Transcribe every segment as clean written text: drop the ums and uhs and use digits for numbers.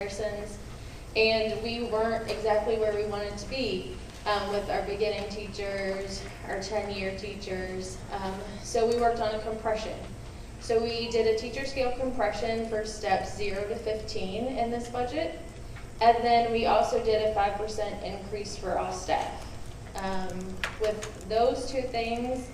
comparisons, and we weren't exactly where we wanted to be with our beginning teachers, our 10-year teachers. So we worked on a compression. So we did a teacher scale compression for steps 0 to 15 in this budget, and then we also did a 5% increase for all staff. With those two things,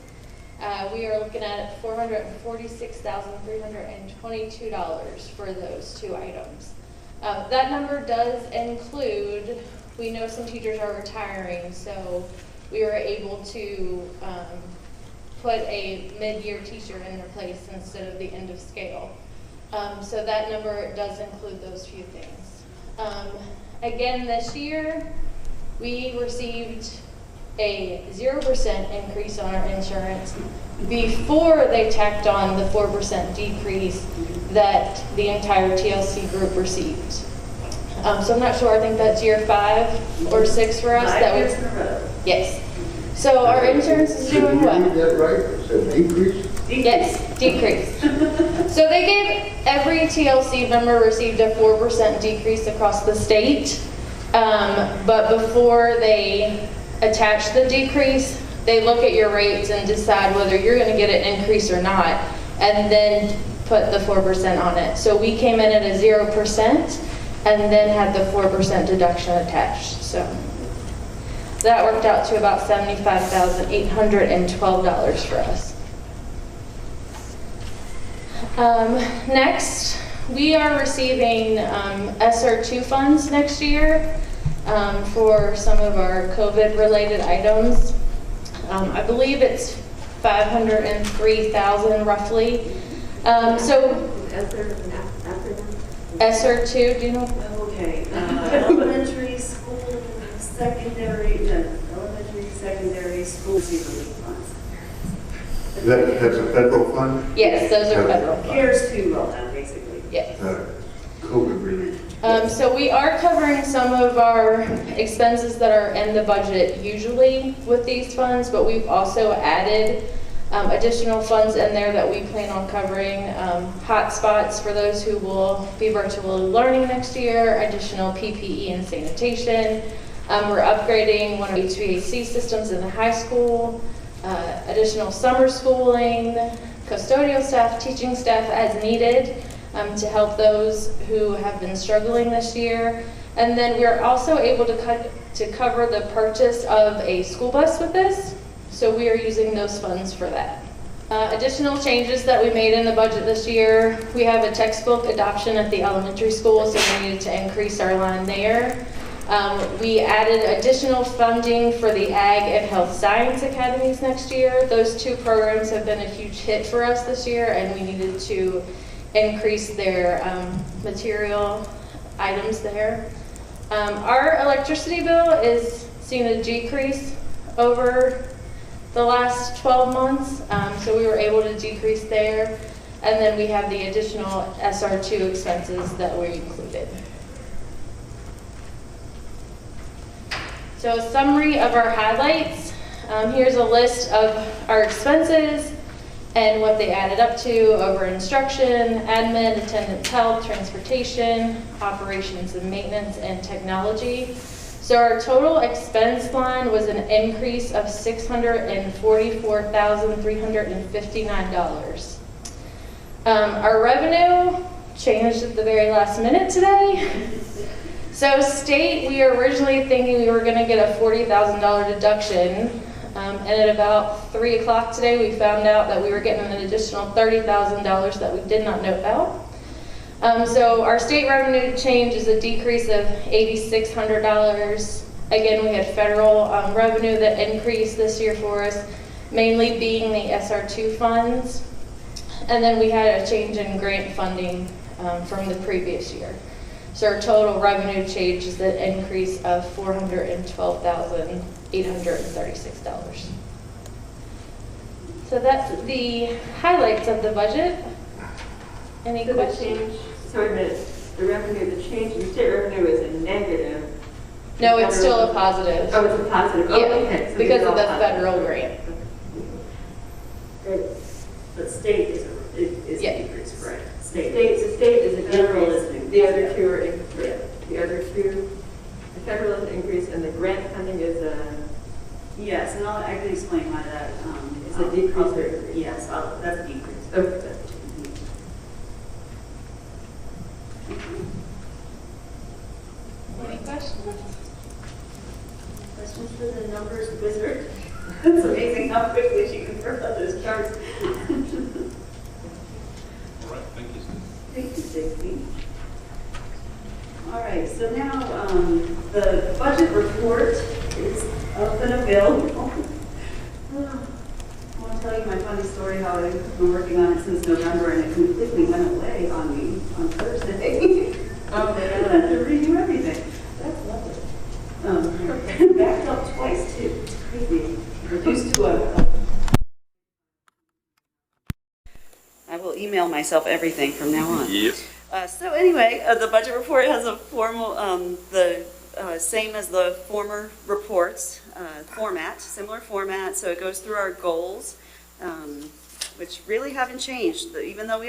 we are looking at $446,322 for those two items. That number does include, we know some teachers are retiring, so we were able to put a mid-year teacher in their place instead of the end of scale. So that number does include those few things. Again, this year, we received a 0% increase on our insurance before they tacked on the 4% decrease that the entire TLC group received. So I'm not sure, I think that's year 5 or 6 for us. 5 years in a row. Yes. So our insurance is doing well. Did you read that right? It said decrease? Yes, decrease. So they gave, every TLC member received a 4% decrease across the state, but before they attach the decrease, they look at your rates and decide whether you're going to get an increase or not, and then put the 4% on it. So we came in at a 0% and then had the 4% deduction attached. So that worked out to about $75,812 for us. Next, we are receiving Sr2 funds next year for some of our COVID-related items. I believe it's $503,000 roughly. So Sr2, do you know? Okay, elementary school, secondary, elementary, secondary school relief funds. That's a federal fund? Yes, those are federal funds. CARES 2 roll down, basically. Yes. COVID relief. So we are covering some of our expenses that are in the budget usually with these funds, but we've also added additional funds in there that we plan on covering. Hotspots for those who will be virtually learning next year, additional PPE and sanitation. We're upgrading one of the HVAC systems in the high school, additional summer schooling, custodial staff, teaching staff as needed, to help those who have been struggling this year. And then we're also able to cover the purchase of a school bus with this, so we are using those funds for that. Additional changes that we made in the budget this year, we have a textbook adoption at the elementary school, so we needed to increase our line there. We added additional funding for the Ag and Health Science Academies next year. Those two programs have been a huge hit for us this year, and we needed to increase their material items there. Our electricity bill is seeing a decrease over the last 12 months, so we were able to decrease there. And then we have the additional Sr2 expenses that we included. So a summary of our highlights. Here's a list of our expenses and what they added up to over instruction, admin, attendance, health, transportation, operations and maintenance, and technology. So our total expense line was an increase of $644,359. Our revenue changed at the very last minute today. So state, we were originally thinking we were going to get a $40,000 deduction. And at about 3 o'clock today, we found out that we were getting an additional $30,000 that we did not know about. So our state revenue change is a decrease of $8,600. Again, we had federal revenue that increased this year for us, mainly being the Sr2 funds. And then we had a change in grant funding from the previous year. So our total revenue change is an increase of $412,836. So that's the highlights of the budget. Any questions? So wait a minute, the revenue, the change in state revenue is a negative. No, it's still a positive. Oh, it's a positive. Yeah, Oh, okay. So because of the positive. federal grant. But state is Yeah. a decrease, right? The state is a Federal decrease. is an The other two are increase. 2, the federal increase, and the grant funding is Yes, and I can explain why that It's a decrease or increase? Yes, that's a decrease. okay. Any questions? Questions for the numbers wizard? It's amazing how quickly she can throw out those charts. All right, thank you, Steve. Thank you, Stacy. All right, so now the budget report is up and available. I want to tell you my funny story how I've been working on it since November and it completely went away on me on Thursday. Oh, I had to redo everything. That's lovely. Backed up twice too. It's crazy. Reduced to a I will email myself everything from now on. Yes. So anyway, the budget report has a formal, same as the former reports, similar format. So it goes through our goals, which really haven't changed. Even though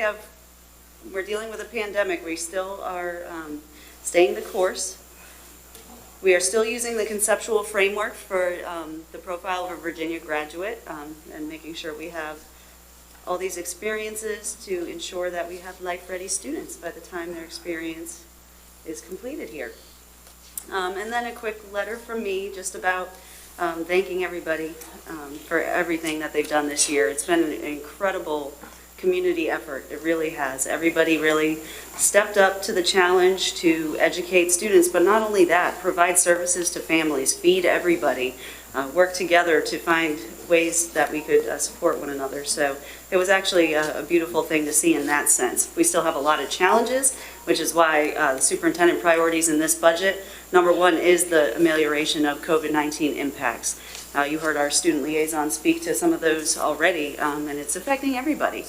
we're dealing with a pandemic, we still are staying the course. We are still using the conceptual framework for the profile of a Virginia graduate and making sure we have all these experiences to ensure that we have life-ready students by the time their experience is completed here. And then a quick letter from me just about thanking everybody for everything that they've done this year. It's been an incredible community effort. It really has. Everybody really stepped up to the challenge to educate students, but not only that, provide services to families, feed everybody, work together to find ways that we could support one another. So it was actually a beautiful thing to see in that sense. We still have a lot of challenges, which is why the superintendent priorities in this budget, number one is the amelioration of COVID-19 impacts. You heard our student liaison speak to some of those already, and it's affecting everybody.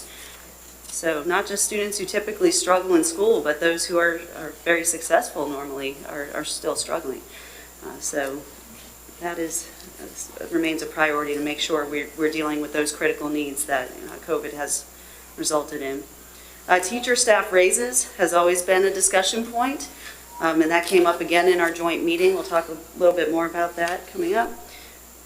So not just students who typically struggle in school, but those who are very successful normally are still struggling. So that remains a priority to make sure we're dealing with those critical needs that COVID has resulted in. Teacher staff raises has always been a discussion point, and that came up again in our joint meeting. We'll talk a little bit more about that coming up.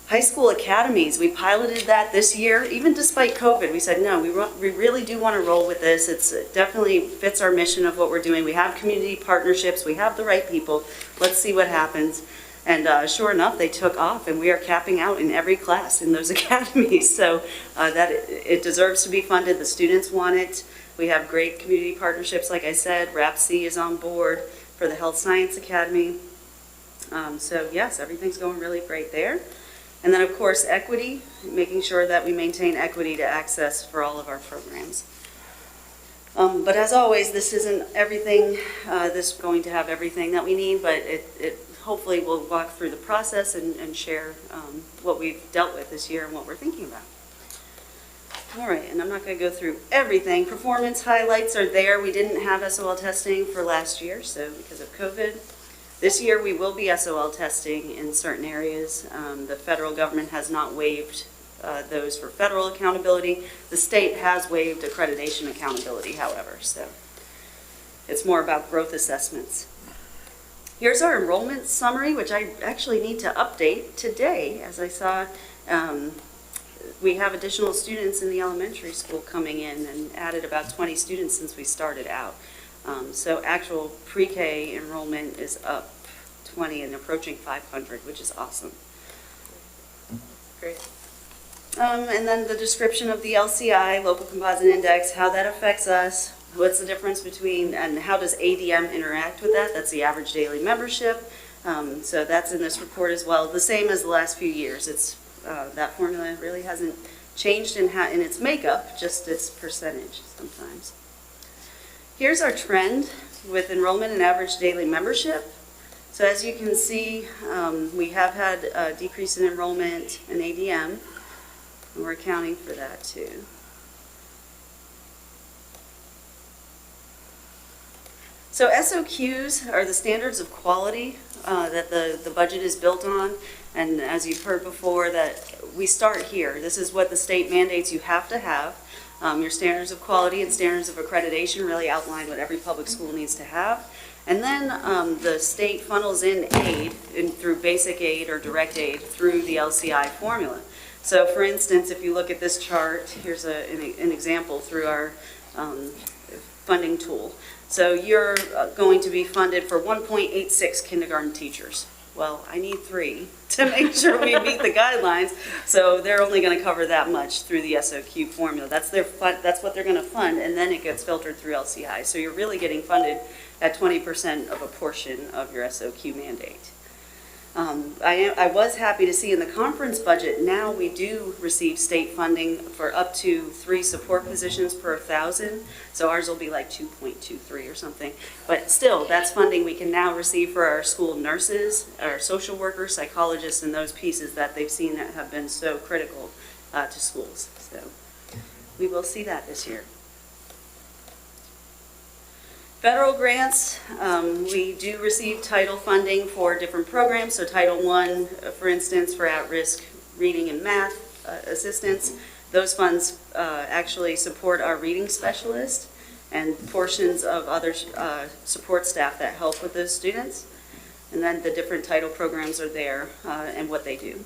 High school academies, we piloted that this year, even despite COVID. We said, no, we really do want to roll with this. It definitely fits our mission of what we're doing. We have community partnerships. We have the right people. Let's see what happens. And sure enough, they took off, and we are capping out in every class in those academies. So that it deserves to be funded. The students want it. We have great community partnerships. Like I said, RAPC is on board for the Health Science Academy. So yes, everything's going really great there. And then, of course, equity, making sure that we maintain equity to access for all of our programs. But as always, this isn't everything. This is going to have everything that we need, but it hopefully we'll walk through the process and share what we've dealt with this year and what we're thinking about. All right, and I'm not going to go through everything. Performance highlights are there. We didn't have SOL testing for last year, so because of COVID. This year we will be SOL testing in certain areas. The federal government has not waived those for federal accountability. The state has waived accreditation accountability, however, so it's more about growth assessments. Here's our enrollment summary, which I actually need to update today, as I saw we have additional students in the elementary school coming in and added about 20 students since we started out. So actual pre-K enrollment is up 20 and approaching 500, which is awesome. Great. And then the description of the LCI, Local Composite Index, how that affects us, what's the difference between, and how does ADM interact with that? That's the average daily membership. So that's in this report as well. The same as the last few years. It's that formula really hasn't changed in its makeup, just its percentage sometimes. Here's our trend with enrollment and average daily membership. So as you can see, we have had a decrease in enrollment in ADM, and we're accounting for that too. So SOQs are the standards of quality that the budget is built on, and as you've heard before, that we start here. This is what the state mandates you have to have. Your standards of quality and standards of accreditation really outline what every public school needs to have. And then the state funnels in aid through basic aid or direct aid through the LCI formula. So for instance, if you look at this chart, here's an example through our funding tool. So you're going to be funded for 1.86 kindergarten teachers. Well, I need 3 to make sure we meet the guidelines, so they're only going to cover that much through the SOQ formula. That's what they're going to fund, and then it gets filtered through LCI. So you're really getting funded at 20% of a portion of your SOQ mandate. I was happy to see in the conference budget, now we do receive state funding for up to 3 support positions per 1,000. So ours will be like 2.23 or something. But still, that's funding we can now receive for our school nurses, our social workers, psychologists, and those pieces that they've seen that have been so critical to schools. So we will see that this year. Federal grants, we do receive title funding for different programs. So Title I, for instance, for at-risk reading and math assistance. Those funds actually support our reading specialist and portions of other support staff that help with those students. And then the different title programs are there and what they do.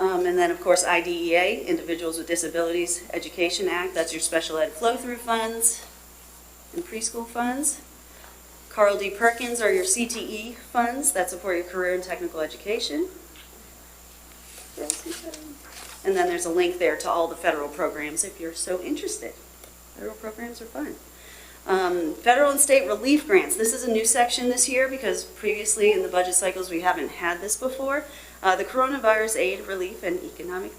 And then, of course, IDEA, Individuals with Disabilities Education Act, that's your special ed flow-through funds and preschool funds. Carl D. Perkins are your CTE funds that support your career and technical education. And then there's a link there to all the federal programs if you're so interested. Federal programs are fun. Federal and state relief grants. This is a new section this year because previously in the budget cycles we haven't had this before. The Coronavirus Aid, Relief, and Economic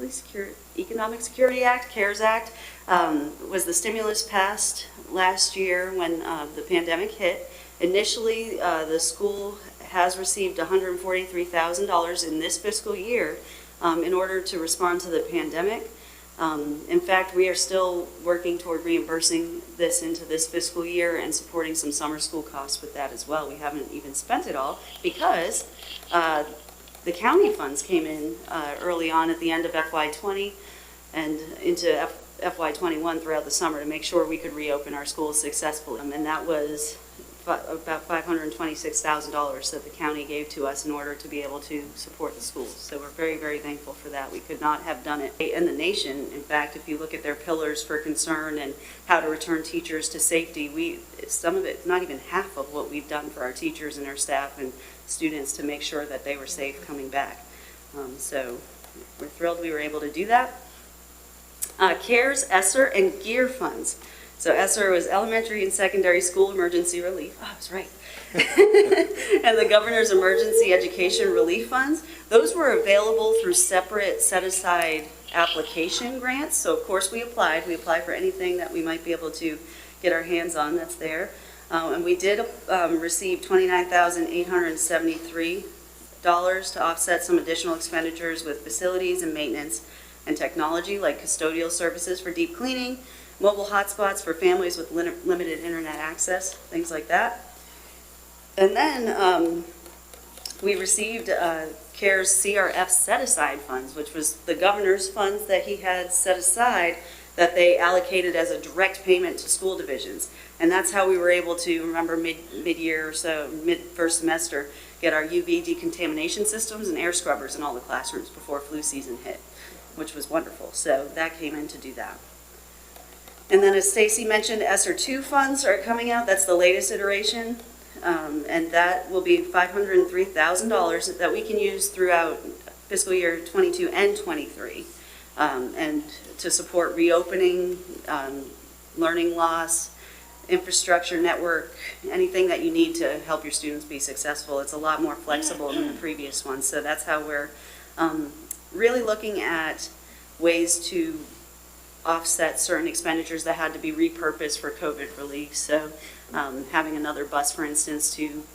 Security Act, CARES Act, was the stimulus passed last year when the pandemic hit. Initially, the school has received $143,000 in this fiscal year in order to respond to the pandemic. In fact, we are still working toward reimbursing this into this fiscal year and supporting some summer school costs with that as well. We haven't even spent it all because the county funds came in early on at the end of FY20 and into FY21 throughout the summer to make sure we could reopen our schools successfully. And that was about $526,000 that the county gave to us in order to be able to support the schools. So we're very, very thankful for that. We could not have done it in the nation. In fact, if you look at their pillars for concern and how to return teachers to safety, some of it, not even half of what we've done for our teachers and our staff and students to make sure that they were safe coming back. So we're thrilled we were able to do that. CARES, ESSER, and GEAR funds. So ESSER was Elementary and Secondary School Emergency Relief. Oh, I was right. And the Governor's Emergency Education Relief Funds. Those were available through separate set-aside application grants. So, of course, we applied. We applied for anything that we might be able to get our hands on that's there. And we did receive $29,873 to offset some additional expenditures with facilities and maintenance and technology, like custodial services for deep cleaning, mobile hotspots for families with limited internet access, things like that. And then we received CARES CRF set-aside funds, which was the governor's funds that he had set aside that they allocated as a direct payment to school divisions. And that's how we were able to, remember, mid-year or so, mid-first semester, get our UV decontamination systems and air scrubbers in all the classrooms before flu season hit, which was wonderful. So that came in to do that. And then as Stacy mentioned, Sr2 funds are coming out. That's the latest iteration. And that will be $503,000 that we can use throughout fiscal year 22 and 23. And to support reopening, learning loss, infrastructure, network, anything that you need to help your students be successful. It's a lot more flexible than the previous one. So that's how we're really looking at ways to offset certain expenditures that had to be repurposed for COVID relief. So having another bus, for instance, to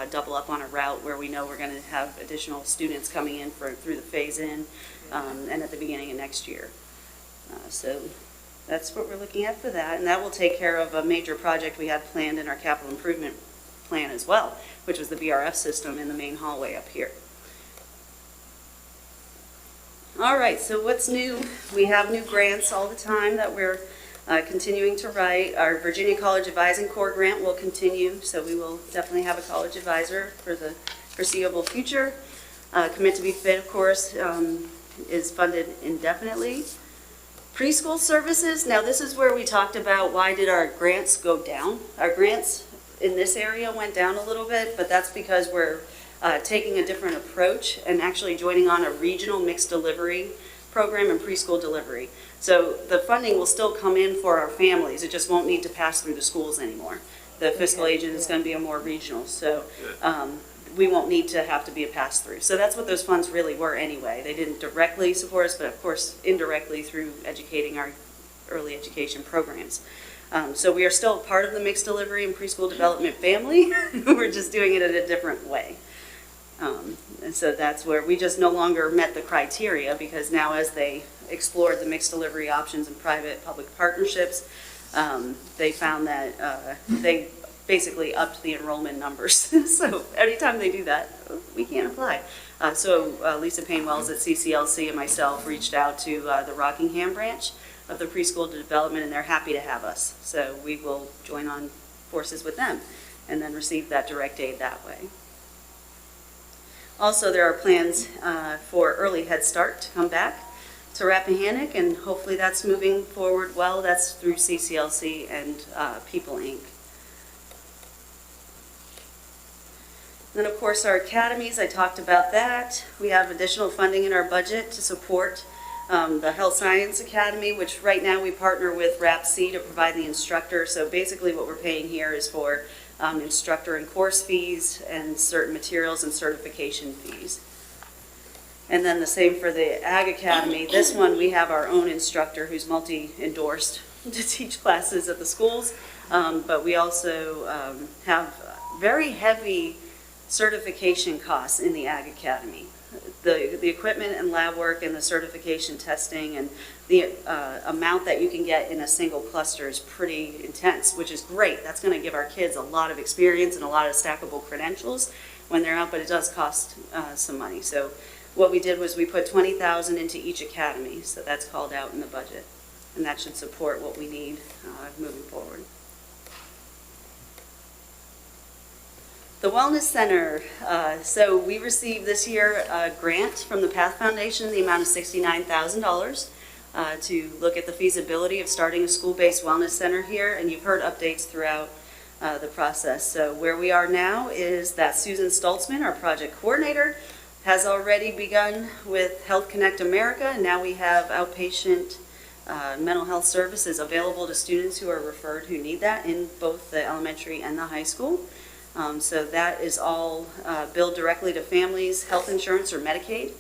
double up on a route where we know we're going to have additional students coming in through the phase-in and at the beginning of next year. So that's what we're looking at for that. And that will take care of a major project we had planned in our capital improvement plan as well, which was the BRF system in the main hallway up here. All right, so what's new? We have new grants all the time that we're Continuing to write, our Virginia College Advising Corps grant will continue, so we will definitely have a college advisor for the foreseeable future. Commit to be Fit, of course, is funded indefinitely. Preschool Services, now this is where we talked about why did our grants go down. Our grants in this area went down a little bit, but that's because we're taking a different approach and actually joining on a regional mixed delivery program and preschool delivery. So the funding will still come in for our families, it just won't need to pass through the schools anymore. The fiscal agent is going to be a more regional, so we won't need to have to be a pass-through. So that's what those funds really were anyway. They didn't directly support us, but of course indirectly through educating our early education programs. So we are still part of the mixed delivery and preschool development family. We're just doing it in a different way. And so that's where we just no longer met the criteria, because now as they explored the mixed delivery options and private-public partnerships, they found that they basically upped the enrollment numbers. So anytime they do that, we can't apply. So Lisa Payne-Wells at CCLC and myself reached out to the Rockingham branch of the preschool development, and they're happy to have us. So we will join on forces with them and then receive that direct aid that way. Also, there are plans for early Head Start to come back to Rappahannock, and hopefully that's moving forward well. That's through CCLC and People Inc. Then, of course, our academies, I talked about that. We have additional funding in our budget to support the Health Science Academy, which right now we partner with RAPC to provide the instructor. So basically what we're paying here is for instructor and course fees and certain materials and certification fees. And then the same for the Ag Academy. This one we have our own instructor who's multi-endorsed to teach classes at the schools, but we also have very heavy certification costs in the Ag Academy. The equipment and lab work and the certification testing and the amount that you can get in a single cluster is pretty intense, which is great. That's going to give our kids a lot of experience and a lot of stackable credentials when they're out, but it does cost some money. So what we did was we put $20,000 into each academy, so that's called out in the budget, and that should support what we need moving forward. The Wellness Center, so we received this year a grant from the Path Foundation in the amount of $69,000 to look at the feasibility of starting a school-based wellness center here, and you've heard updates throughout the process. So where we are now is that Susan Stoltzman, our project coordinator, has already begun with Health Connect America, and now we have outpatient mental health services available to students who are referred who need that in both the elementary and the high school. So that is all billed directly to families, health insurance or Medicaid.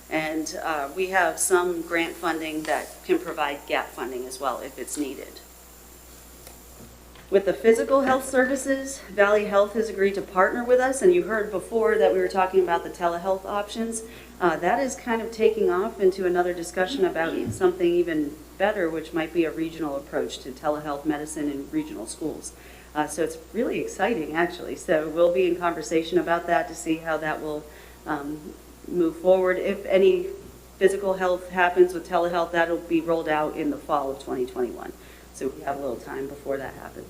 And we have some grant funding that can provide gap funding as well if it's needed. With the physical health services, Valley Health has agreed to partner with us, and you heard before that we were talking about the telehealth options. That is kind of taking off into another discussion about something even better, which might be a regional approach to telehealth medicine in regional schools. So it's really exciting, actually. So we'll be in conversation about that to see how that will move forward. If any physical health happens with telehealth, that'll be rolled out in the fall of 2021. So we have a little time before that happens.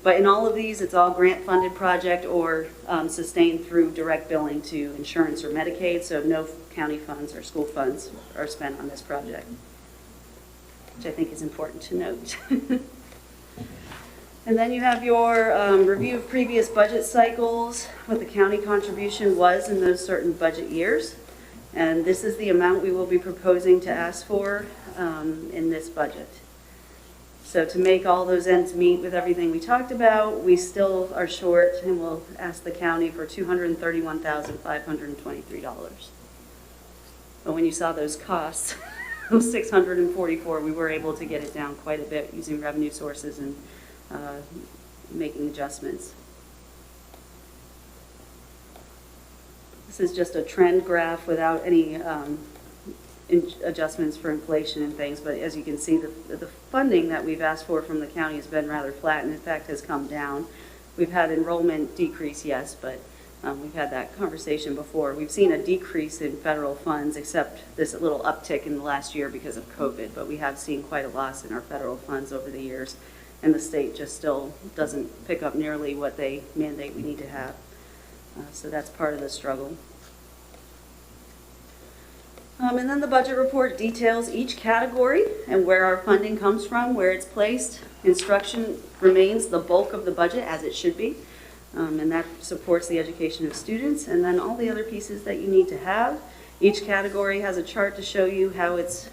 But in all of these, it's all grant-funded project or sustained through direct billing to insurance or Medicaid, so no county funds or school funds are spent on this project, which I think is important to note. And then you have your review of previous budget cycles, what the county contribution was in those certain budget years. And this is the amount we will be proposing to ask for in this budget. So to make all those ends meet with everything we talked about, we still are short, and we'll ask the county for $231,523. But when you saw those costs, those $644, we were able to get it down quite a bit using revenue sources and making adjustments. This is just a trend graph without any adjustments for inflation and things, but as you can see, the funding that we've asked for from the county has been rather flat, and in fact has come down. We've had enrollment decrease, yes, but We've had that conversation before. We've seen a decrease in federal funds, except this little uptick in the last year because of COVID, but we have seen quite a loss in our federal funds over the years, and the state just still doesn't pick up nearly what they mandate we need to have. So that's part of the struggle. And then the budget report details each category and where our funding comes from, where it's placed. Instruction remains the bulk of the budget, as it should be. And that supports the education of students, and then all the other pieces that you need to have. Each category has a chart to show you how it's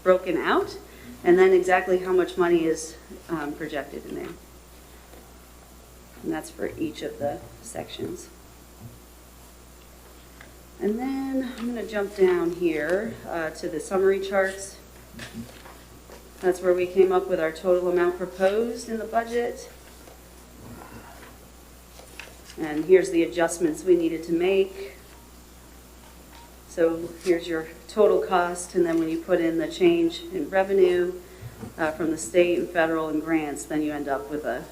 broken out, and then exactly how much money is projected in there. And that's for each of the sections. And then I'm going to jump down here to the summary charts. That's where we came up with our total amount proposed in the budget. And here's the adjustments we needed to make. So here's your total cost, and then when you put in the change in revenue from the state and federal and grants, then you end up with the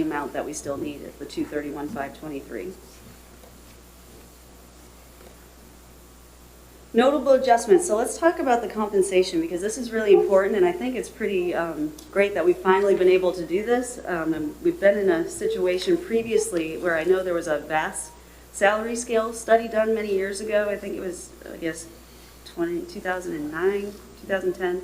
amount that we still need at the $231,523. Notable adjustments. So let's talk about the compensation, because this is really important, and I think it's pretty great that we've finally been able to do this. And we've been in a situation previously where I know there was a vast salary scale study done many years ago. I think it was, 2009, 2010,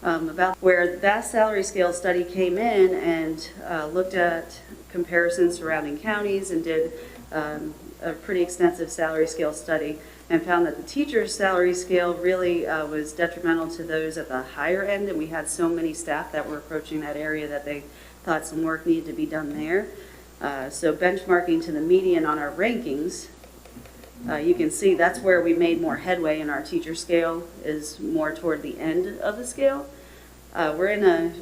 about where the vast salary scale study came in and looked at comparisons surrounding counties and did a pretty extensive salary scale study, and found that the teacher's salary scale really was detrimental to those at the higher end, and we had so many staff that were approaching that area that they thought some work needed to be done there. So benchmarking to the median on our rankings, you can see that's where we made more headway in our teacher scale, is more toward the end of the scale. We're in a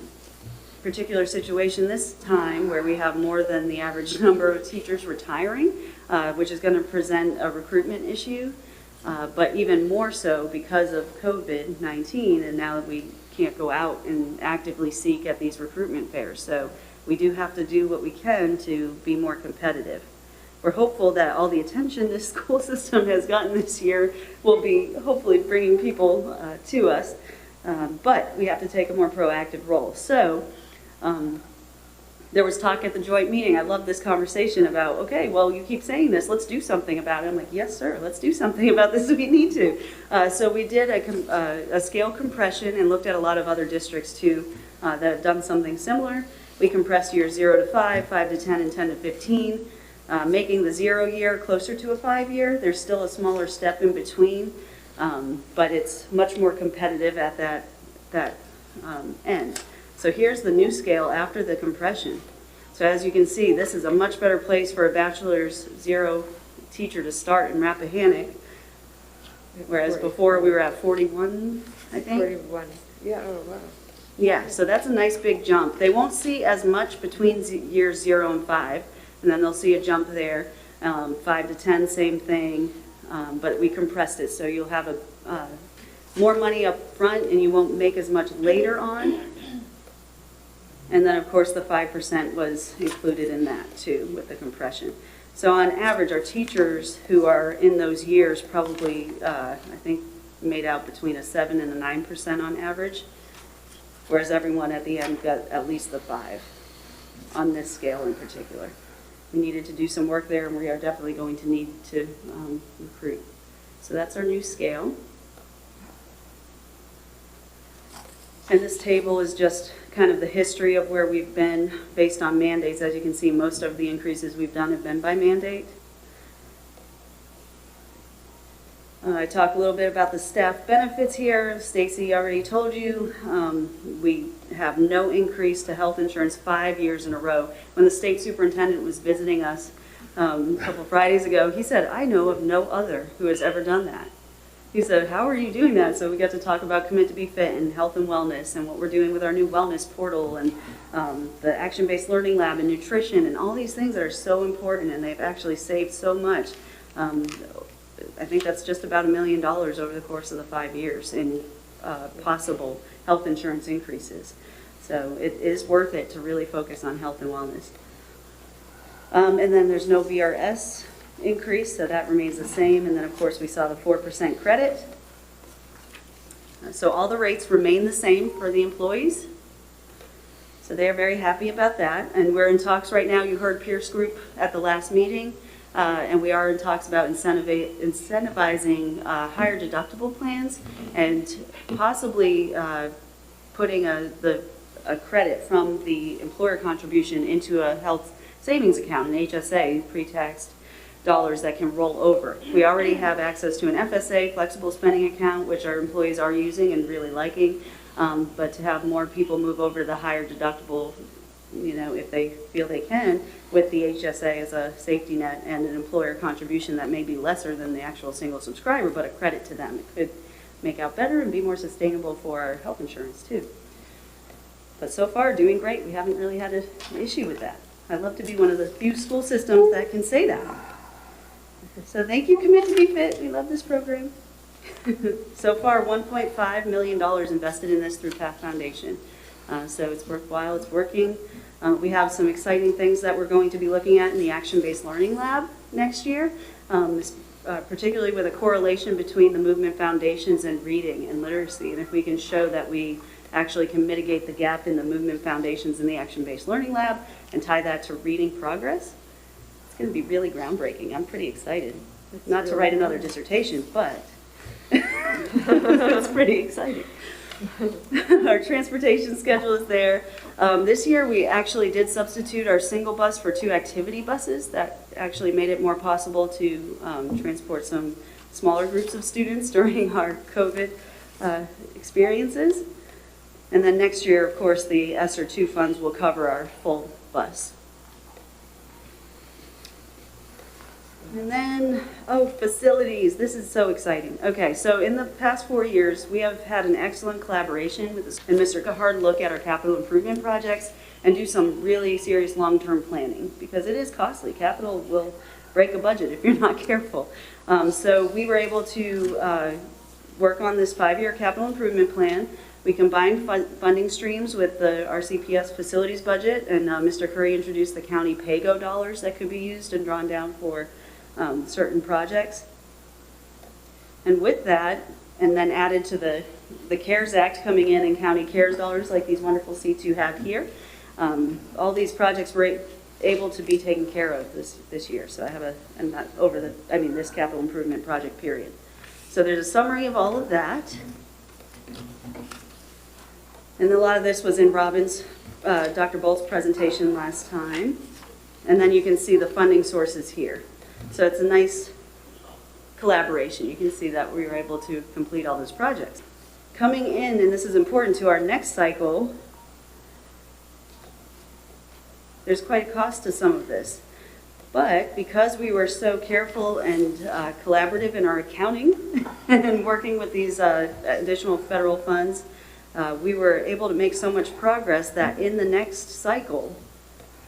particular situation this time where we have more than the average number of teachers retiring, which is going to present a recruitment issue. But even more so because of COVID-19, and now that we can't go out and actively seek at these recruitment fairs. So we do have to do what we can to be more competitive. We're hopeful that all the attention this school system has gotten this year will be hopefully bringing people to us, but we have to take a more proactive role. So there was talk at the joint meeting. I love this conversation about, okay, well, you keep saying this, let's do something about it. I'm like, yes, sir, let's do something about this. We need to. So we did a scale compression and looked at a lot of other districts too that have done something similar. We compressed years 0 to 5, 5 to 10, and 10 to 15, making the 0 year closer to a 5 year. There's still a smaller step in between, but it's much more competitive at that end. So here's the new scale after the compression. So as you can see, this is a much better place for a bachelor's 0 teacher to start in Rappahannock, whereas before we were at 41, I think. 41. Yeah, oh wow. Yeah, so that's a nice big jump. They won't see as much between years 0 and 5, and then they'll see a jump there. 5 to 10, same thing, but we compressed it, so you'll have more money up front and you won't make as much later on. And then, of course, the 5% was included in that, too, with the compression. So on average, our teachers who are in those years probably, I think, made out between a 7 and a 9% on average, whereas everyone at the end got at least the 5 on this scale in particular. We needed to do some work there, and we are definitely going to need to recruit. So that's our new scale. And this table is just kind of the history of where we've been based on mandates. As you can see, most of the increases we've done have been by mandate. I talked a little bit about the staff benefits here. Stacy already told you we have no increase to health insurance 5 years in a row. When the state superintendent was visiting us a couple Fridays ago, he said, I know of no other who has ever done that. He said, how are you doing that? So we got to talk about Commit to be Fit and health and wellness and what we're doing with our new wellness portal and the action-based learning lab and nutrition and all these things that are so important, and they've actually saved so much. I think that's just about $1 million over the course of the 5 years in possible health insurance increases. So it is worth it to really focus on health and wellness. And then there's no VRS increase, so that remains the same. And then, of course, we saw the 4% credit. So all the rates remain the same for the employees. So they are very happy about that. And we're in talks right now. You heard Pierce Group at the last meeting. And we are in talks about incentivizing higher deductible plans and possibly putting a credit from the employer contribution into a health savings account, an HSA, pre-taxed dollars that can roll over. We already have access to an FSA, flexible spending account, which our employees are using and really liking. But to have more people move over to the higher deductible, if they feel they can, with the HSA as a safety net and an employer contribution that may be lesser than the actual single subscriber, but a credit to them. It could make out better and be more sustainable for our health insurance too. But so far, doing great. We haven't really had an issue with that. I'd love to be one of the few school systems that can say that. So thank you, Commit to Be Fit. We love this program. So far, $1.5 million invested in this through Path Foundation. So it's worthwhile, it's working. We have some exciting things that we're going to be looking at in the Action-Based Learning Lab next year, particularly with a correlation between the movement foundations and reading and literacy. And if we can show that we actually can mitigate the gap in the movement foundations in the Action-Based Learning Lab and tie that to reading progress, it's going to be really groundbreaking. I'm pretty excited. Not to write another dissertation, but it's pretty exciting. Our transportation schedule is there. This year we actually did substitute our single bus for 2 activity buses. That actually made it more possible to transport some smaller groups of students during our COVID experiences. And then next year, of course, the Sr2 Funds will cover our full bus. And then, facilities. This is so exciting. Okay, so in the past 4 years, we have had an excellent collaboration with and Mr. Cahard look at our capital improvement projects and do some really serious long-term planning because it is costly. Capital will break a budget if you're not careful. So we were able to work on this 5-year capital improvement plan. We combined funding streams with the RCPS facilities budget, and Mr. Curry introduced the county PAYGO dollars that could be used and drawn down for certain projects. And with that, and then added to the CARES Act coming in and county CARES dollars like these wonderful seats you have here, all these projects were able to be taken care of this year. So I have this capital improvement project period. So there's a summary of all of that. And a lot of this was in Robin's, Dr. Bolt's presentation last time. And then you can see the funding sources here. So it's a nice collaboration. You can see that we were able to complete all those projects. Coming in, and this is important to our next cycle, there's quite a cost to some of this. But because we were so careful and collaborative in our accounting and working with these additional federal funds, we were able to make so much progress that in the next cycle,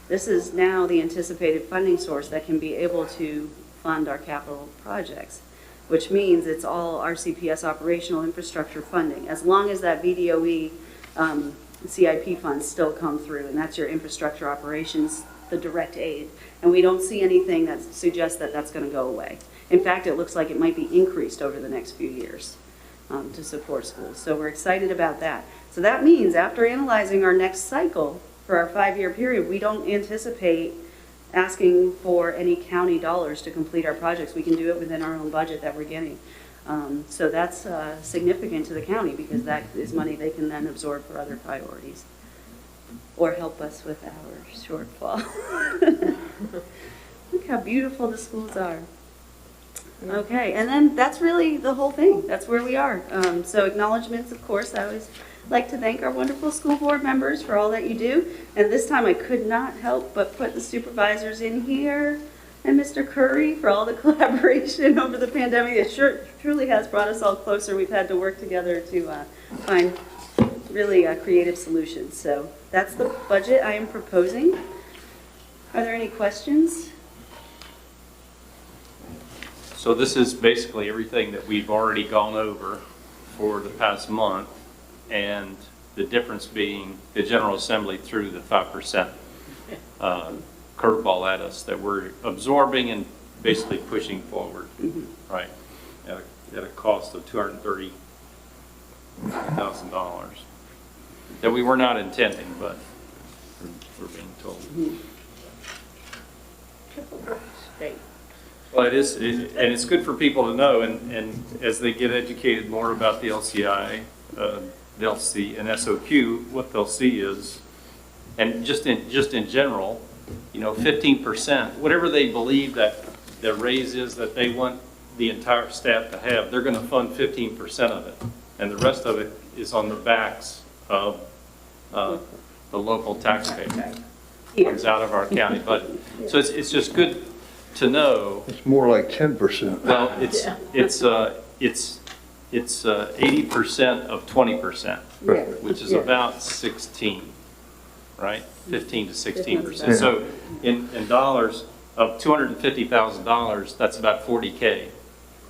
this is now the anticipated funding source that can be able to fund our capital projects, which means it's all RCPS operational infrastructure funding, as long as that VDOE CIP funds still come through, and that's your infrastructure operations, the direct aid. And we don't see anything that suggests that that's going to go away. In fact, it looks like it might be increased over the next few years to support schools. So we're excited about that. So that means after analyzing our next cycle for our 5-year period, we don't anticipate asking for any county dollars to complete our projects. We can do it within our own budget that we're getting. So that's significant to the county because that is money they can then absorb for other priorities or help us with our shortfall. Look how beautiful the schools are. Okay, and then that's really the whole thing. That's where we are. So acknowledgements, of course. I always like to thank our wonderful school board members for all that you do. And this time I could not help but put the supervisors in here and Mr. Curry for all the collaboration over the pandemic. It truly has brought us all closer. We've had to work together to find really creative solutions. So that's the budget I am proposing. Are there any questions? So this is basically everything that we've already gone over for the past month, and the difference being the General Assembly through the 5%, correct? curveball at us that we're absorbing and basically pushing forward, right? At a cost of $230,000 that we were not intending, but we're being told. Well, it is, and it's good for people to know, and as they get educated more about the LCI, they'll see, and SOQ, what they'll see is, and just in general, 15%, whatever they believe that the raise is that they want the entire staff to have, they're going to fund 15% of it, and the rest of it is on the backs of the local taxpayer. Comes out of our county budget. So it's just good to know. It's more like 10%. Well, it's 80% of 20%, which is about 16, right? 15 to 16%. So in dollars of $250,000, that's about 40K.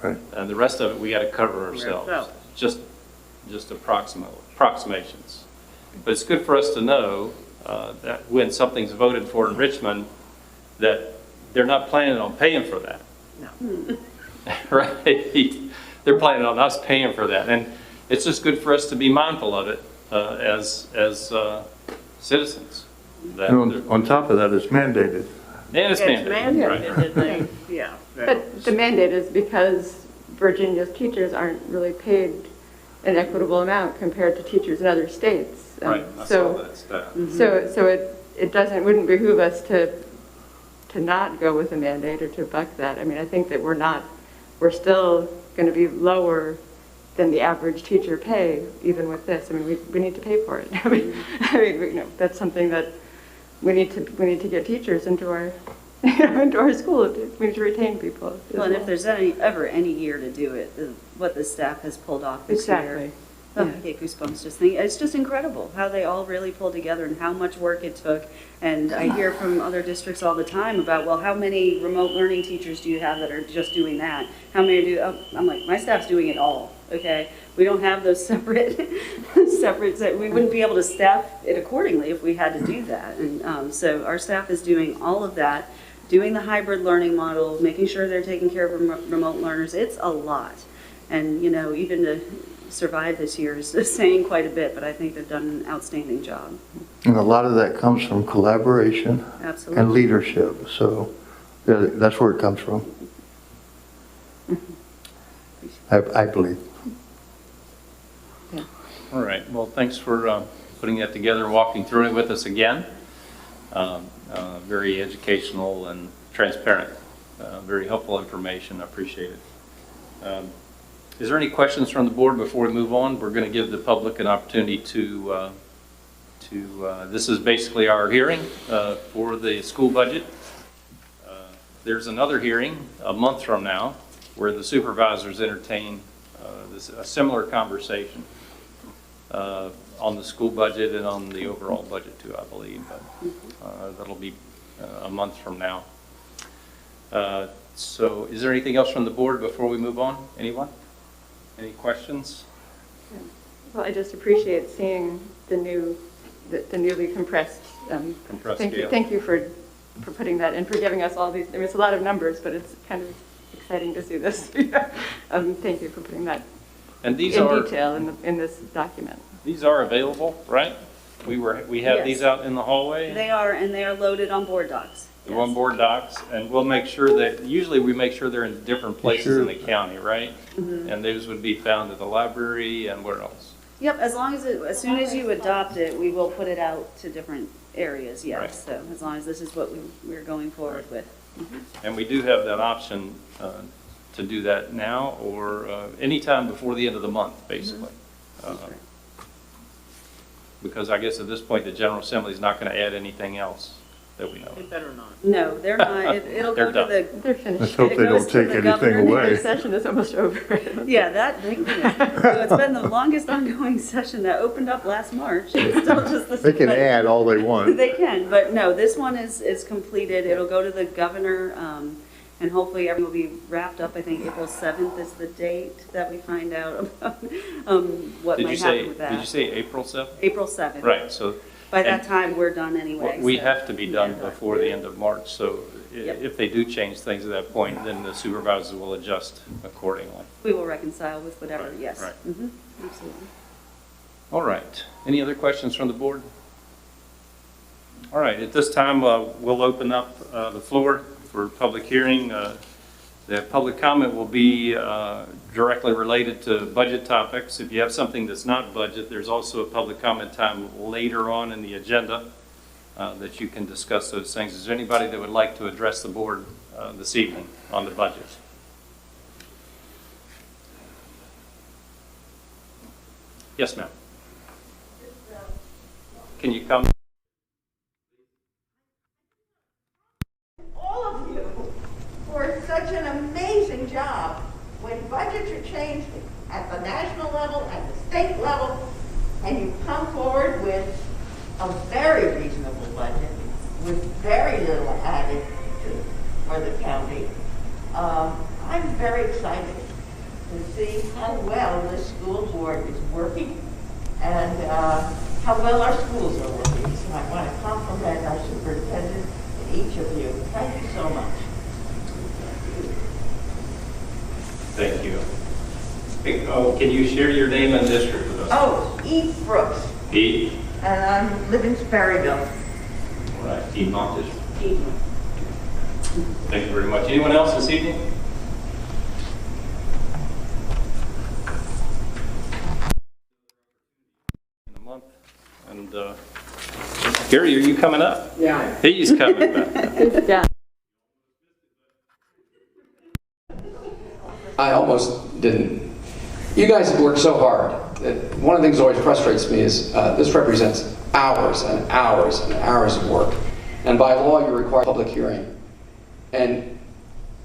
Right. And the rest of it we got to cover ourselves. Just approximations. But it's good for us to know that when something's voted for in Richmond, that they're not planning on paying for that. No. Right? They're planning on us paying for that. And it's just good for us to be mindful of it as citizens. That And on top of that, it's mandated. and it's mandated. Right. Yeah. But the mandate is because Virginia's teachers aren't really paid an equitable amount compared to teachers in other states. Right, I saw that stat. So it wouldn't behoove us to not go with a mandate or to buck that. I mean, I think that we're still going to be lower than the average teacher pay, even with this. I mean, we need to pay for it. I mean, that's something that we need to get teachers into our into our school. We need to retain people. Well, and if there's ever any year to do it, what the staff has pulled off this year. Exactly. Oh, I get goosebumps just thinking. It's just incredible how they all really pulled together and how much work it took. And I hear from other districts all the time about, well, how many remote learning teachers do you have that are just doing that? How many do? Oh, I'm like, my staff's doing it all. Okay, we don't have those separate. We wouldn't be able to staff it accordingly if we had to do that. And so our staff is doing all of that, doing the hybrid learning model, making sure they're taking care of remote learners. It's a lot, and even to survive this year is saying quite a bit, but I think they've done an outstanding job. And a lot of that comes from collaboration Absolutely. and leadership. So yeah, that's where it comes from. I believe. All right. Well, thanks for putting that together and walking through it with us again. Very educational and transparent. Very helpful information. I appreciate it. Is there any questions from the board before we move on? We're going to give the public an opportunity to this is basically our hearing for the school budget. There's another hearing a month from now where the supervisors entertain a similar conversation on the school budget and on the overall budget too, I believe. But that'll be a month from now. So is there anything else from the board before we move on? Anyone? Any questions? Well, I just appreciate seeing the newly compressed. Compressed Thank you, scale. thank you for putting that and for giving us all these. I mean, it's a lot of numbers, but it's kind of exciting to see this. Thank you for putting that And these in are detail in this document. these are available, right? We have Yes. these out in the hallway. They are loaded on board docs. The one-board docs, and we'll make sure that, usually we make sure they're in different places in the county, right? And those would be found at the library and where else? Yep, as soon as you adopt it, we will put it out to different areas, yes. Right. So as long as this is what we're going forward with. And we do have that option to do that now or anytime before the end of the month, basically. Because I guess at this point, the General Assembly is not going to add anything else that we know of. better not. No, they're not. It'll They're go to the, They're Let's finished. hope It they goes don't to take the governor. anything The away. session is almost over. yeah, that, so it's been the longest ongoing session that opened up last March. It's still just the They can but- add all they want. They can, but no, this one is completed. It'll go to the governor, and hopefully everything will be wrapped up. I think April 7th is the date that we find out about what Did you might say? happen with that. Did you say April 7th? April 7th. Right. So By that And- time, we're done anyway. We so- have to be done Yeah. before the end of March, so Yep. if they do change things at that point, then the supervisors will adjust accordingly. We will reconcile with whatever, Right, yes. right. Mhm, absolutely. All right. Any other questions from the board? All right, at this time, we'll open up the floor for public hearing. The public comment will be directly related to budget topics. If you have something that's not budget, there's also a public comment time later on in the agenda that you can discuss those things. Is there anybody that would like to address the board this evening on the budget? Yes, ma'am. Can you come? All of you for such an amazing job. When budgets are changed at the national level, at the state level, and you come forward with a very reasonable budget with very little added for the county, I'm very excited to see how well this school board is working and how well our schools are working. So I want to compliment our superintendent and each of you. Thank you so much. Thank you. Oh, can you share your name and district with us? Oh, E. Brooks, Pete. and I live in Sperryville. All right, Piedmont district. E. Thank you very much. Anyone else this evening? In a month. And Gary, are you coming up? Yeah. He's coming back. Good job. I almost didn't. You guys have worked so hard. One of the things that always frustrates me is this represents hours and hours and hours of work. And by law, you require a public hearing. And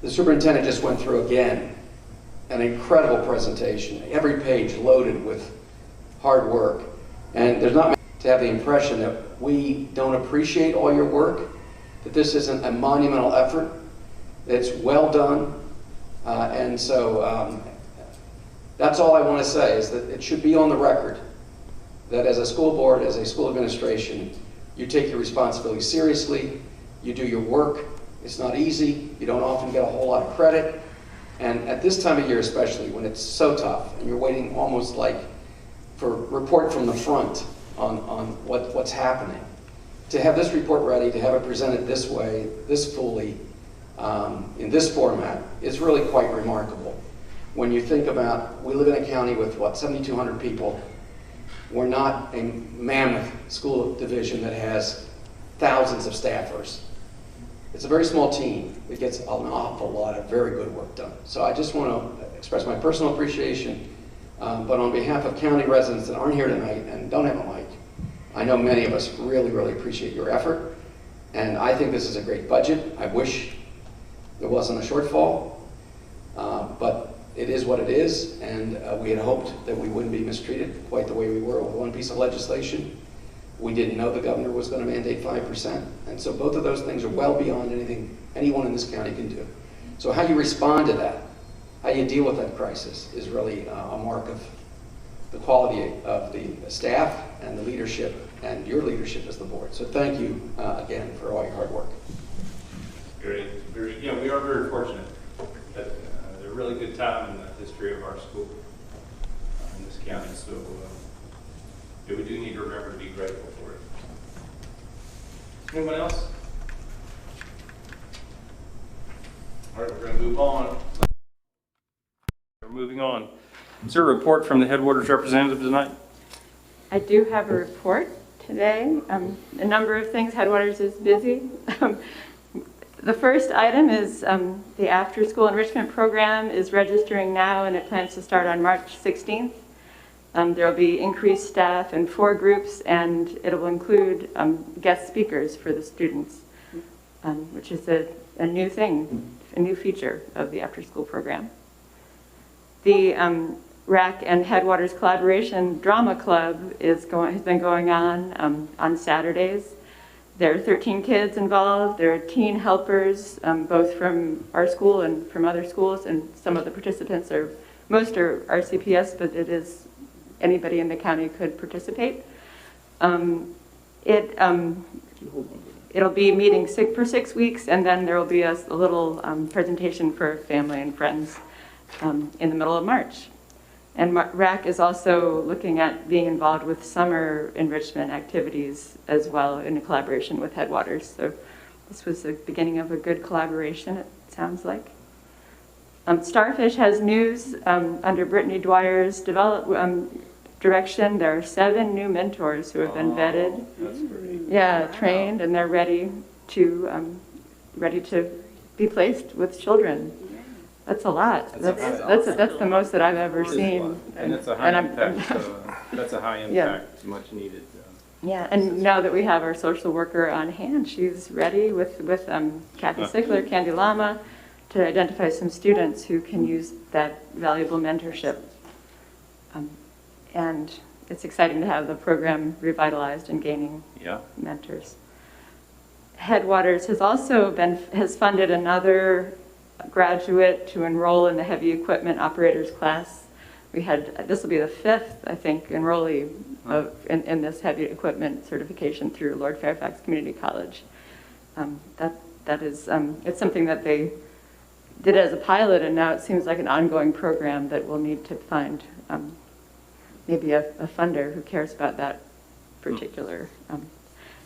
the superintendent just went through again an incredible presentation, every page loaded with hard work. And there's not to have the impression that we don't appreciate all your work, that this isn't a monumental effort, that it's well done. And so that's all I want to say, is that it should be on the record that as a school board, as a school administration, you take your responsibility seriously, you do your work. It's not easy, you don't often get a whole lot of credit, and at this time of year especially, when it's so tough, and you're waiting almost like for report from the front on what's happening, to have this report ready, to have it presented this way, this fully, in this format, is really quite remarkable. When you think about, we live in a county with, 7,200 people. We're not a mammoth school division that has thousands of staffers. It's a very small team. It gets an awful lot of very good work done. So I just want to express my personal appreciation, but on behalf of county residents that aren't here tonight and don't have a mic, I know many of us really, really appreciate your effort, and I think this is a great budget. I wish there wasn't a shortfall, but it is what it is, and we had hoped that we wouldn't be mistreated quite the way we were with one piece of legislation. We didn't know the governor was going to mandate 5%, and so both of those things are well beyond anything anyone in this county can do. So how you respond to that, how you deal with that crisis, is really a mark of the quality of the staff and the leadership and your leadership as the board. So thank you again for all your hard work. Very, we are very fortunate that a really good time in the history of our school in this county. So we do need to remember to be grateful for it. Anyone else? All right, we're going to move on. We're moving on. Is there a report from the Headwaters representative tonight? I do have a report today. A number of things. Headwaters is busy. The first item is the after-school enrichment program is registering now, and it plans to start on March 16th. There will be increased staff in 4 groups, and it will include guest speakers for the students, which is a new thing, a new feature of the after-school program. The RAC and Headwaters Collaboration Drama Club has been going on Saturdays. There are 13 kids involved. There are teen helpers, both from our school and from other schools, and some of the participants most are RCPS, but it is anybody in the county could participate. It'll be meeting for 6 weeks, and then there will be a little presentation for family and friends in the middle of March. And RAC is also looking at being involved with summer enrichment activities as well in collaboration with Headwaters. So this was the beginning of a good collaboration, it sounds like. Starfish has news under Brittany Dwyer's direction. There are 7 new mentors who have been vetted. That's great. Yeah, trained, and they're ready to be placed with children. That's a lot. That's the most that I've ever seen. And it's a high impact, that's a high impact, much needed. Yeah, and now that we have our social worker on hand, she's ready with Kathy Sickler, Candy Lama, to identify some students who can use that valuable mentorship. And it's exciting to have the program revitalized and gaining mentors. Headwaters has funded another graduate to enroll in the heavy equipment operators class. This will be the 5th, I think, enrollee in this heavy equipment certification through Lord Fairfax Community College. It's something that they did as a pilot, and now it seems like an ongoing program that we'll need to find maybe a funder who cares about that particular.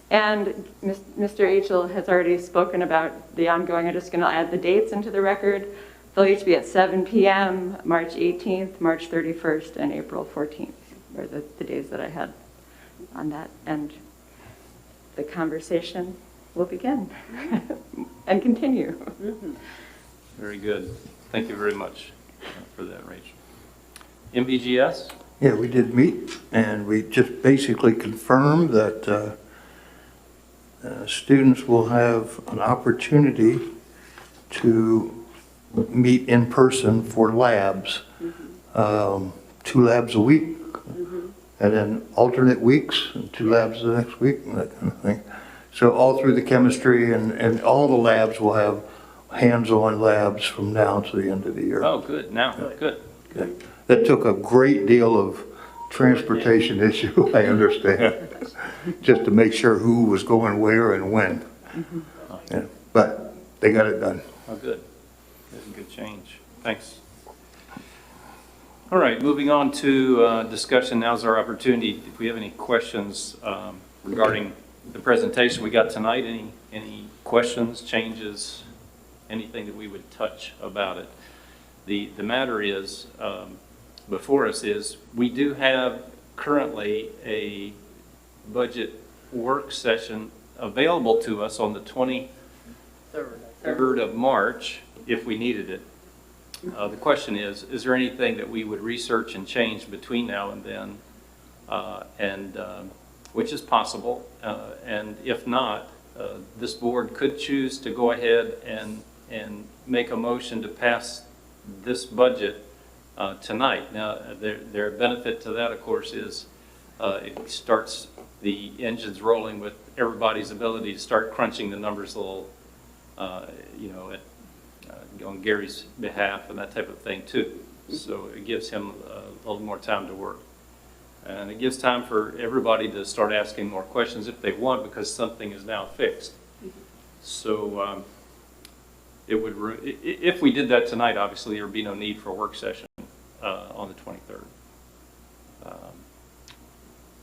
And Mr. Achel has already spoken about the ongoing. I'm just going to add the dates into the record. They'll each be at 7 p.m., March 18th, March 31st, and April 14th, are the days that I had on that. And the conversation will begin and continue. Very good. Thank you very much for that, Rachel. MVGS? Yeah, we did meet, and we just basically confirmed that students will have an opportunity to meet in person for labs, 2 labs a week, and then alternate weeks, and 2 labs the next week, and that kind of thing. So all through the chemistry and all the labs will have hands-on labs from now to the end of the year. Oh, good. Now, good. Okay. That took a great deal of transportation issue, I understand, just to make sure who was going where and when. Yeah, but they got it done. Oh, good. Good change. Thanks. All right, moving on to discussion. Now's our opportunity. If we have any questions regarding the presentation we got tonight, any questions, changes, anything that we would touch about it. The matter is, before us is, we do have currently a budget work session available to us on the 23rd of March if we needed it. The question is there anything that we would research and change between now and then, which is possible, and if not, this board could choose to go ahead and make a motion to pass this budget tonight. Now, their benefit to that, of course, is it starts the engines rolling with everybody's ability to start crunching the numbers a little, on Gary's behalf and that type of thing too. So it gives him a little more time to work. And it gives time for everybody to start asking more questions if they want, because something is now fixed. So it would, if we did that tonight, obviously there would be no need for a work session on the 23rd.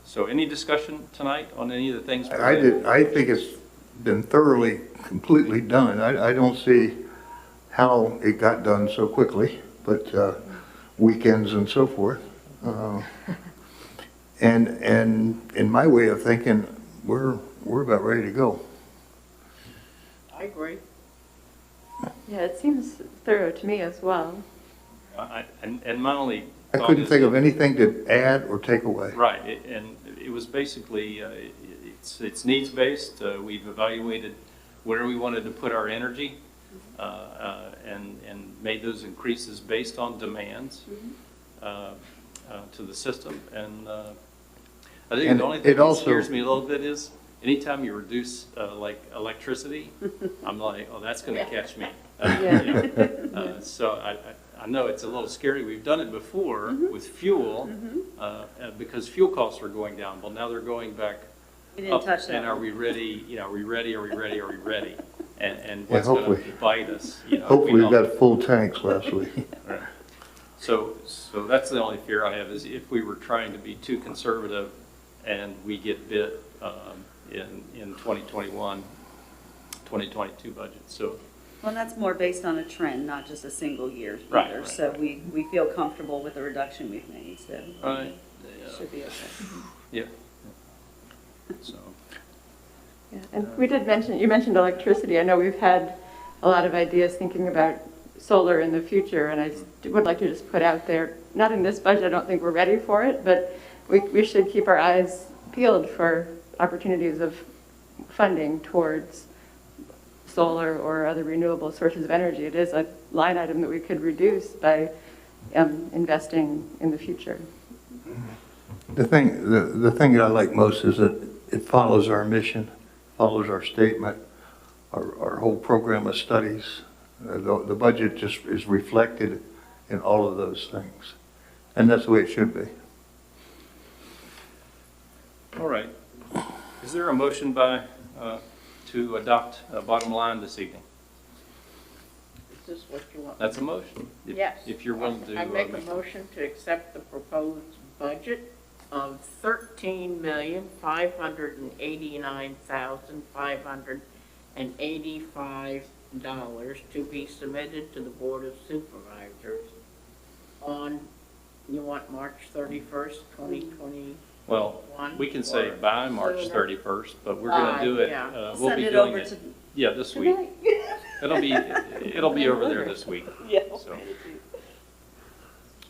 So any discussion tonight on any of the things? I think it's been thoroughly, completely done. I don't see how it got done so quickly, but weekends and so forth. And in my way of thinking, we're about ready to go. I agree. Yeah, it seems thorough to me as well. And my only I couldn't think of anything to add or take away. Right, and it was basically, it's needs-based. We've evaluated where we wanted to put our energy and made those increases based on demands to the system. And I think the only thing that scares me a little bit is anytime you reduce like electricity, I'm like, oh, that's going to catch me. So I know it's a little scary. We've done it before with fuel because fuel costs are going down. Well, now they're going back We didn't touch that And are one. we ready, are we ready, are we ready, are we ready? And Yeah, what's going to hopefully. bite us, if we Hopefully we don't- got full tanks last week. Right. So that's the only fear I have, is if we were trying to be too conservative and we get bit in 2021, 2022 budget. So, Well, and that's more based on a trend, not just a single year Right, either. right, So right. we feel comfortable with the reduction we've made, so right, should be okay. yeah. So, Yeah, and we did mention, you mentioned electricity. I know we've had a lot of ideas thinking about solar in the future, and I would like to just put out there, not in this budget, I don't think we're ready for it, but we should keep our eyes peeled for opportunities of funding towards solar or other renewable sources of energy. It is a line item that we could reduce by investing in the future. The thing that I like most is that it follows our mission, follows our statement, our whole program of studies. The budget just is reflected in all of those things. And that's the way it should be. all right. Is there a motion to adopt a bottom line this evening? Is this what you want? That's a motion. Yes. If you're willing to. I make a motion to accept the proposed budget of $13,589,585 to be submitted to the Board of Supervisors on, you want March 31st, 2021? Well, we can say by March 31st, but we're going to do it, Yeah. we'll Send be it doing over it, to. yeah, this week. It'll be over there this week. Yeah.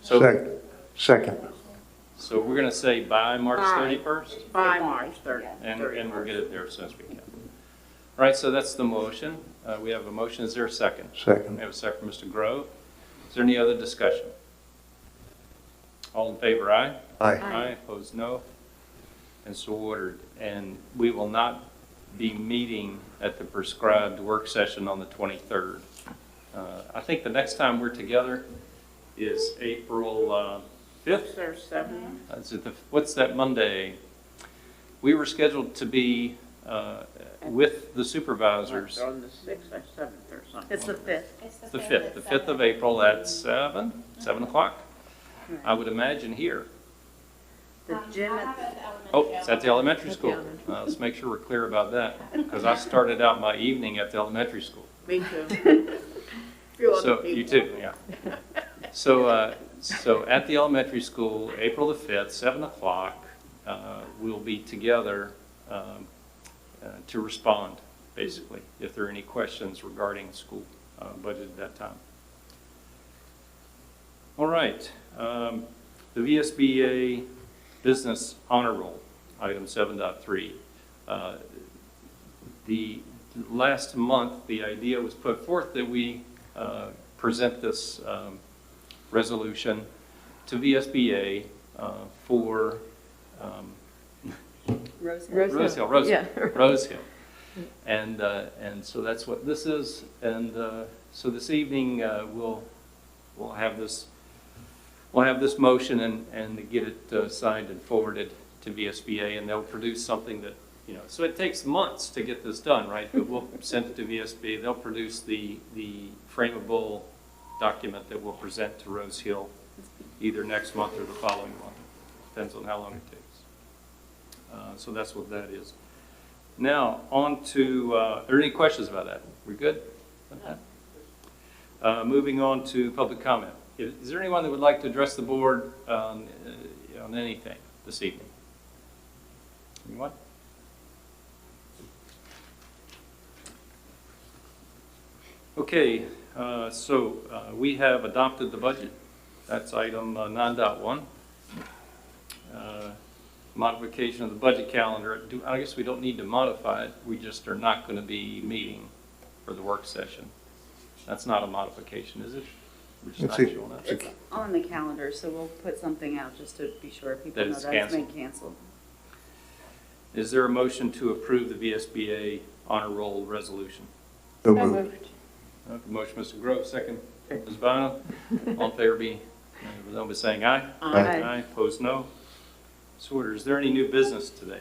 So, Second. so we're going to say by March Aye. 31st, By March 30th. and we'll get it there as soon as we can. All right, so that's the motion. We have a motion. Is there a second? Second. We have a second from Mr. Grove. Is there any other discussion? All in favor, aye? Aye. Aye, opposed, no. And so ordered. And we will not be meeting at the prescribed work session on the 23rd. I think the next time we're together is April 5th. There's 7. What's that Monday? We were scheduled to be with the supervisors. On the 6th or 7th or something. It's the 5th. The 5th of April at 7 o'clock. I would imagine here. The gym at, Oh, it's at the elementary school. Let's make sure we're clear about that, because I started out my evening at the elementary school. Me too. Few other So, you people. too, yeah. So, so at the elementary school, April the 5th, 7 o'clock, we'll be together to respond, basically, if there are any questions regarding school budget at that time. All right. The VSBA Business Honor Roll, item 7.3. The last month, the idea was put forth that we present this resolution to VSBA for Rose Hill. Rose Hill. Yeah. Rose Hill. And so that's what this is. And so this evening, we'll have this motion and get it signed and forwarded to VSBA, and they'll produce something that, so it takes months to get this done, right? But we'll send it to VSBA. They'll produce the frameable document that we'll present to Rose Hill either next month or the following month. Depends on how long it takes. So that's what that is. Now, on to, are there any questions about that? We good with that? Moving on to public comment. Is there anyone that would like to address the board on anything this evening? Anyone? Okay, so we have adopted the budget. That's item 9.1. Modification of the budget calendar. I guess we don't need to modify it. We just are not going to be meeting for the work session. That's not a modification, is it? We're just not showing up. It's on the calendar, so we'll put something out just to be sure people That know it's that it's been canceled. Is there a motion to approve the VSBA honor roll resolution? So So moved. moved. Motion, Mr. Grove, second. Ms. Bynum, all in favor, they'll be saying aye. Aye. Aye, opposed, no. So ordered. Is there any new business today?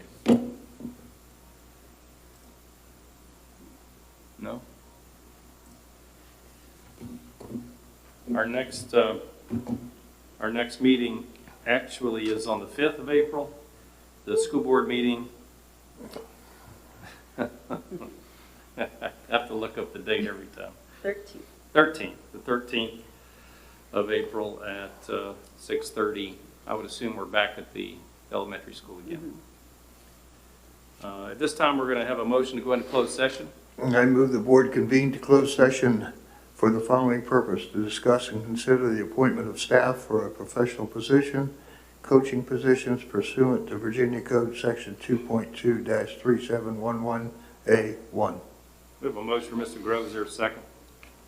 Our next meeting actually is on the 5th of April. The school board meeting, I have to look up the date every time. 13th, the 13th of April at 6:30. I would assume we're back at the elementary school again. At this time, we're going to have a motion to go into closed session. I move the board convene to closed session for the following purpose: to discuss and consider the appointment of staff for a professional position, coaching positions pursuant to Virginia Code Section 2.2-3711A1. We have a motion for Mr. Groves. Is there a second?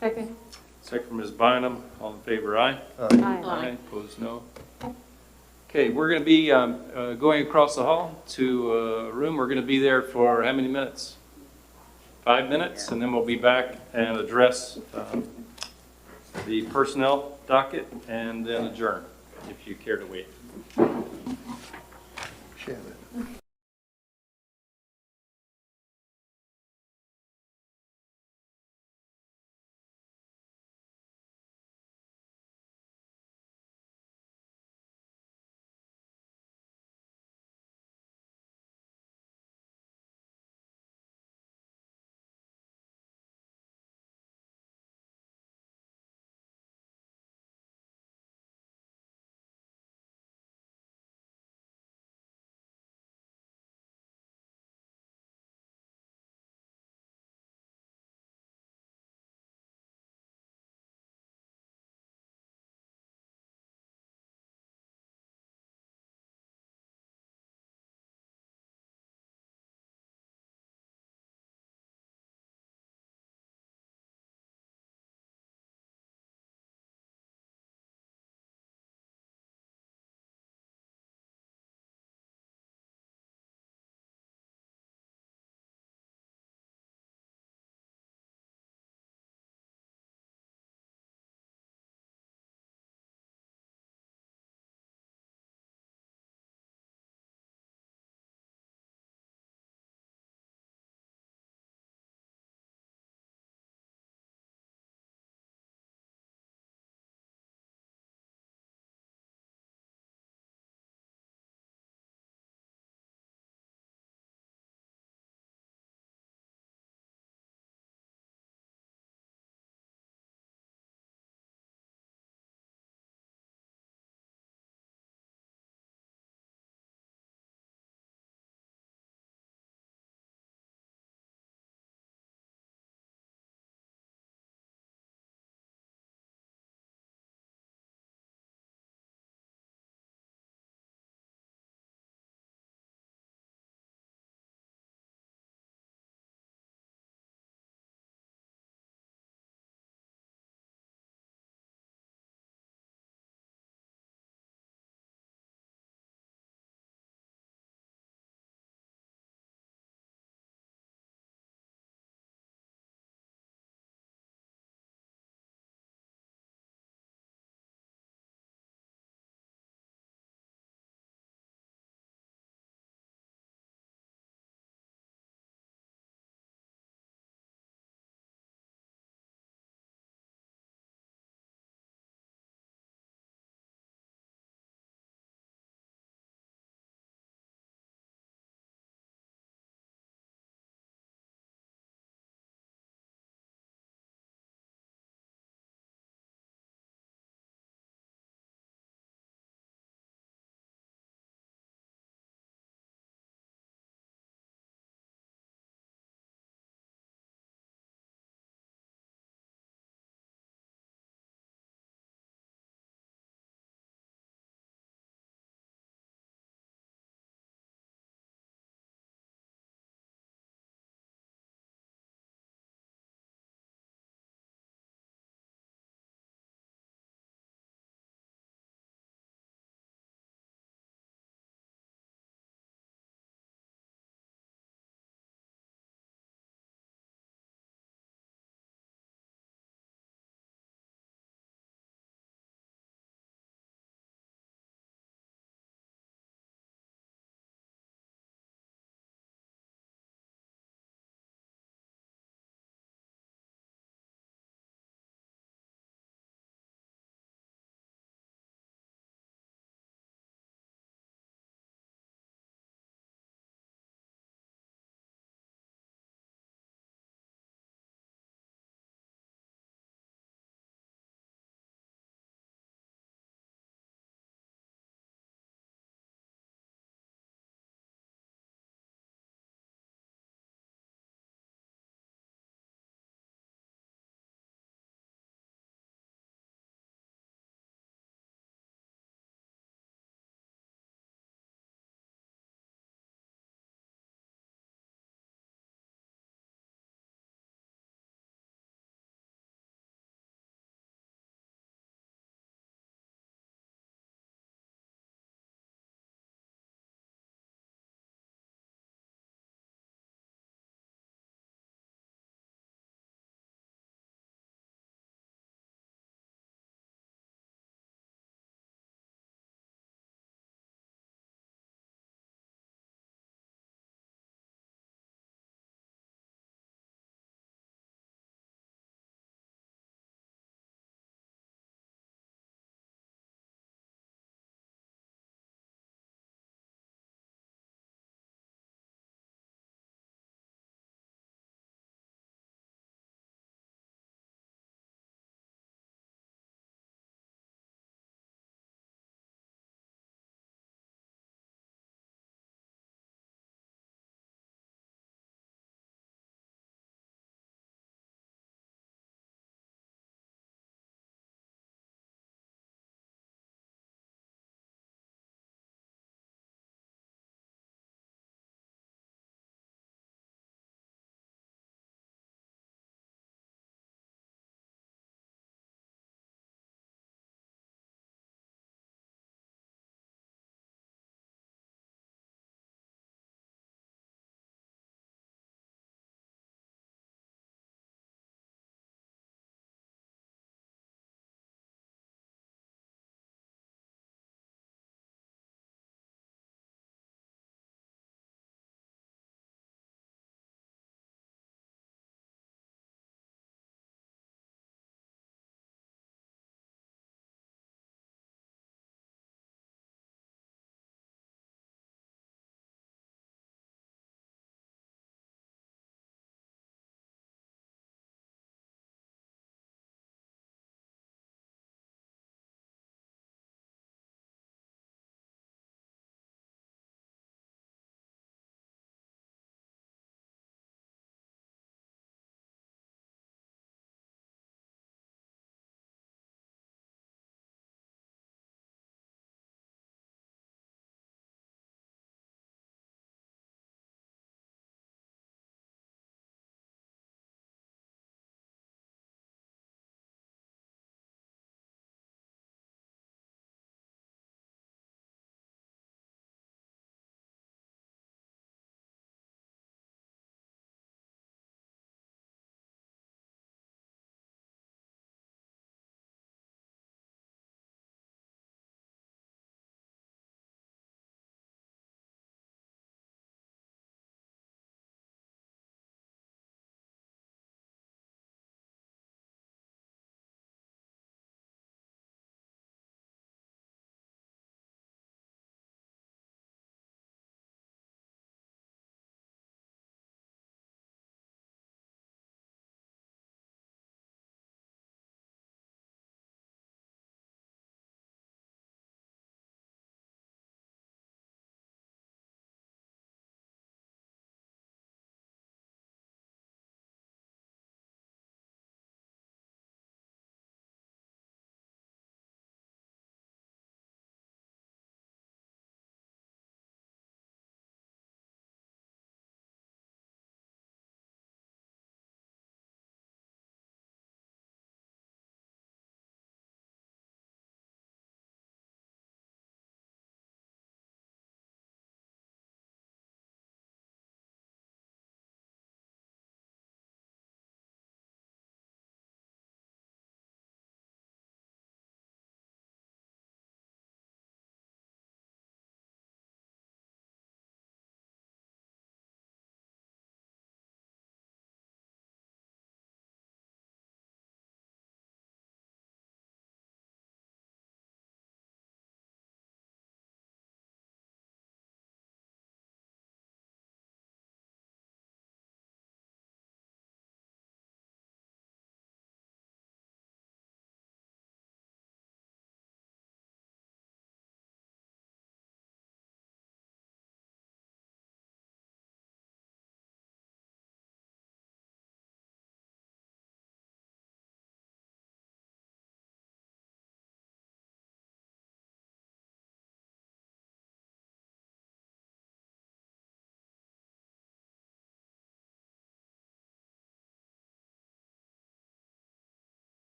Second. Second from Ms. Bynum. All in favor, aye? Aye. Opposed, no. Okay, we're going to be going across the hall to a room. We're going to be there for how many minutes? 5 minutes, and then we'll be back and address the personnel docket and then adjourn, if you care to wait. Shannon.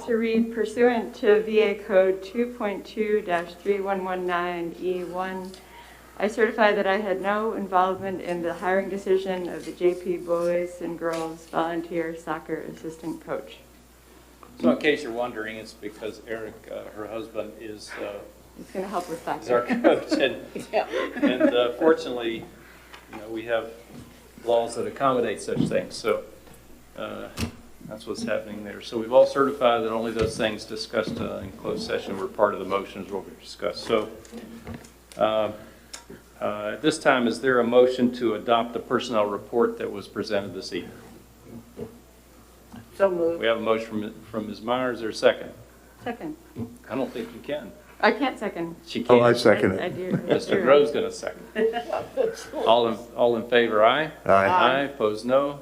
to read pursuant to VA Code 2.2-3119E1, I certify that I had no involvement in the hiring decision of the JP Boys and Girls Volunteer Soccer Assistant Coach. So in case you're wondering, it's because Eric, her husband, is It's going to help with is our soccer. coach. And fortunately, we have laws that accommodate such things. So that's what's happening there. So we've all certified that only those things discussed in closed session were part of the motions will be discussed. So at this time, is there a motion to adopt the personnel report that was presented this evening? So moved. We have a motion from Ms. Myers. Is there a second? Second. I don't think you can. I can't second. She can't. Oh, I second I it. do. Mr. Grove's going to second. All in favor, aye? Aye. Aye, opposed, no.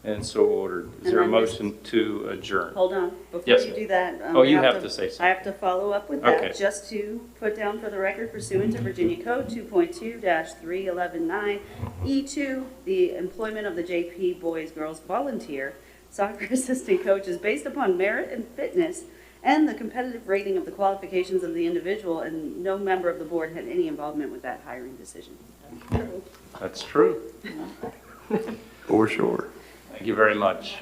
And so ordered. Is there a motion to adjourn? Hold on, before Yes, you ma'am. do that. Oh, I you have to say something. I have to follow up with that, Okay. just to put down for the record pursuant to Virginia Code 2.2-3119E2, the employment of the JP Boys Girls Volunteer Soccer Assistant Coach is based upon merit and fitness and the competitive rating of the qualifications of the individual, and no member of the board had any involvement with that hiring decision. That's true. For sure. Thank you very much.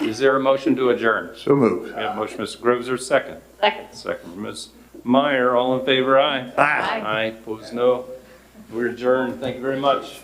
Is there a motion to adjourn? So moved. We have a motion, Mr. Groves, or second? Second. Second from Ms. Meyer. All in favor, aye? Aye. Aye, opposed, no. We're adjourned. Thank you very much.